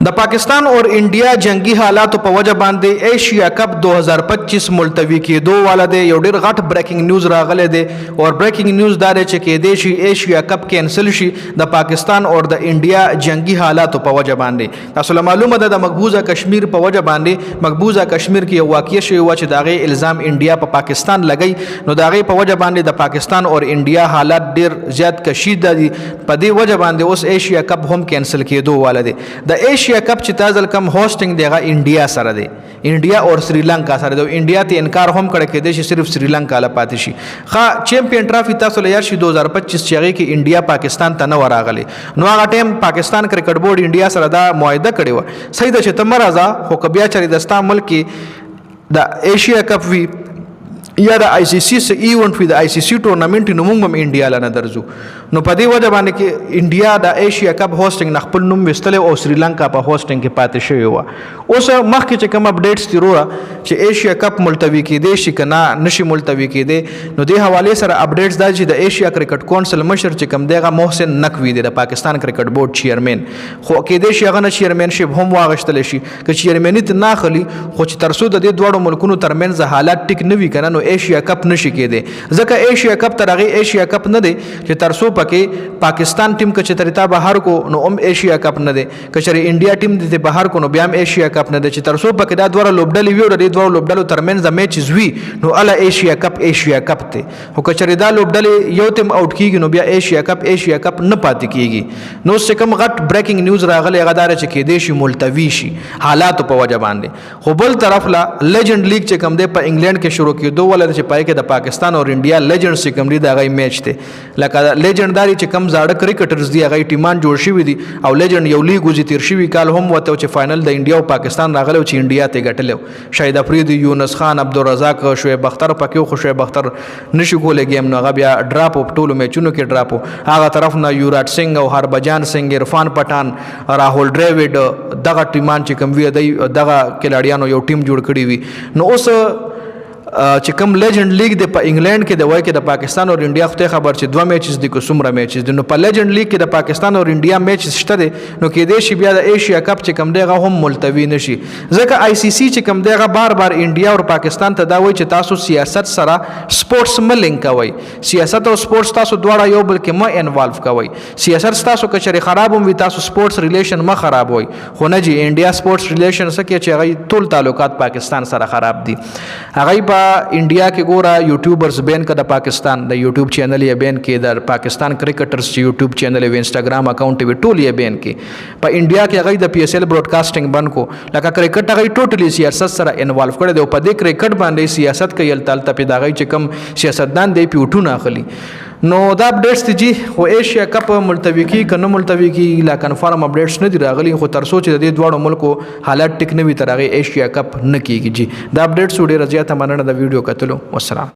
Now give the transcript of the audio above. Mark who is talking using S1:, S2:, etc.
S1: د پاکستان اور انډیا جنگي حالاتو په وجه باندې ایشیا کپ 2025 ملتوي کېدو والا دی. یو ډیر غټ بریکینګ نیوز راغلی دی او بریکینګ نیوز دا دی چې کېدای شي ایشیا کپ کینسل شي د پاکستان اور د انډیا جنگي حالاتو په وجه باندې. تاسو له معلومه ده د مقبوضه کشمیر په وجه باندې مقبوضه کشمیر کې یو واقعي شوی و چې داغه الزام انډیا په پاکستان لګی، نو داغه په وجه باندې د پاکستان اور انډیا حالات ډیر زیات کشیده دي. په دې وجه باندې اوس ایشیا کپ هم کینسل کېدو والا دی. د ایشیا کپ چې تازل کم هوسټینګ دیغه انډیا سره دی، انډیا اور سریلانکا سره دی. انډیا ته انکار هم کړی کېدای شي صرف سریلانکا له پاتې شي. ښه چیمپئن ټرافي تاسو له یار شي 2025 چې هغه کې انډیا پاکستان ته نه وراغلی، نو هغه ټیم پاکستان کرکټ بورډ انډیا سره دا معاهده کړی و صحیح ده چې ته مرزه خو که بیا چېرې د ستا ملک کې د ایشیا کپ وي یا د آی سی سی سه ایونټ وي، د آی سی سی ټورنمنټ نو موږ هم انډیا له نه درځو. نو په دې وجه باندې کې انډیا د ایشیا کپ هوسټینګ نه خپل نوم وستلی او سریلانکا په هوسټینګ کې پاتې شوی و. اوس مخکې چې کوم اپډیټس دي وروره چې ایشیا کپ ملتوي کېدی شي که نه نشي ملتوي کېدی، نو دې حوالې سره اپډیټس دا چې د ایشیا کرکټ کونسل مشر چې کوم دی هغه محسن نقوي دی د پاکستان کرکټ بورډ چیرمین، خو کېدی شي هغه نه چیرمینشپ هم واغشتلی شي. که چیرمیني ته نه اخلي خو چې تر څو د دې دواړو ملکونو ترمنځ حالات ټیک نه وي که نه، نو ایشیا کپ نشي کېدی. ځکه ایشیا کپ تر هغې ایشیا کپ نه دی چې تر څو پکې پاکستان ټیم که چې ترې تا بهر کو نو هم ایشیا کپ نه دی، که چېرې انډیا ټیم دې بهر کو نو بیا هم ایشیا کپ نه دی. چې تر څو پکې دا دواړه لوبډلې وي او د دې دواړو لوبډلو ترمنځ میچز وي نو هله ایشیا کپ دی. خو که چېرې دا لوبډلې یو ټیم آوټ کېږي نو بیا ایشیا کپ نه پاتې کېږي. نو اوس چې کوم غټ بریکینګ نیوز راغلی هغه دا چې کېدای شي ملتوي شي حالاتو په وجه باندې. خو بل طرف لا لیجنډ لیګ چې کوم دی په انګلینډ کې شروع کېدو ولا چې پای کې د پاکستان او انډیا لیجنډز چې کوم دي د هغه میچ دی. لکه لیجنډداري چې کوم زاړه کرکټرز دي هغه ټیمان جوړ شوي دي او لیجنډ یو لیګ وځي تیر شوي کال هم وته چې فائنل د انډیا او پاکستان راغلی چې انډیا ته ګټلی، شاهد افریدي، یونس خان، عبدالرزاق، شعیب اختر پکې، خو شعیب اختر نشي کولی گیم، نو هغه بیا ډراپ په ټولو میچونو کې ډراپ. هغه طرف نه یوراج سنگھ او هربجان سنگھ، عرفان پټان، راهول ډریوډ دغه ټیمان چې کوم وي دغه کلاډیانو یو ټیم جوړ کړی وي. نو اوس چې کوم لیجنډ لیګ دی په انګلینډ کې د وای کې د پاکستان او انډیا خو خبر چې دوه میچز دي که څومره میچز دي، نو په لیجنډ لیګ کې د پاکستان او انډیا میچ شته دی، نو کېدای شي بیا د ایشیا کپ چې کوم دی هغه هم ملتوي نشي. ځکه آی سی سی چې کوم دی هغه بار انډیا او پاکستان ته دا وایي چې تاسو سیاست سره سپورټس مه لینک کوئ، سیاست او سپورټس تاسو دواړه یو بل کې مه انوالو کوئ. سیاست تاسو که چېرې خراب هم وي تاسو سپورټس ریلیشن مه خرابوئ. خو نه جي انډیا سپورټس ریلیشن څه کوي چې هغه ټول تعلقات پاکستان سره خراب دي. هغه انډیا کې ګوره یوټیوبرز بین که د پاکستان د یوټیوب چینل یې بین کې، د پاکستان کرکټرز چې یوټیوب چینل وي، انسټاګرام اکاونټ وي، ټول یې بین کې. په انډیا کې هغه د پی ایس ایل براډکاسټینګ بند کو، لکه کرکټ هغه ټوټلی سیاست سره انوالو کړی دی او په دې کرکټ باندې سیاست کوي هلته پې د هغه چې کوم سیاستدان دی پیوټونه اخلي. نو دا اپډیټس دي جی، خو ایشیا کپ ملتوي کېږي که نه ملتوي کېږي لا کنفرم اپډیټس نه دي راغلي. خو تر څو چې د دې دواړو ملکو حالات ټیک نه وي تر هغې ایشیا کپ نه کېږي جی. دا اپډیټس ډېره زیاته مننه د ویډیو کتلو. والسلام.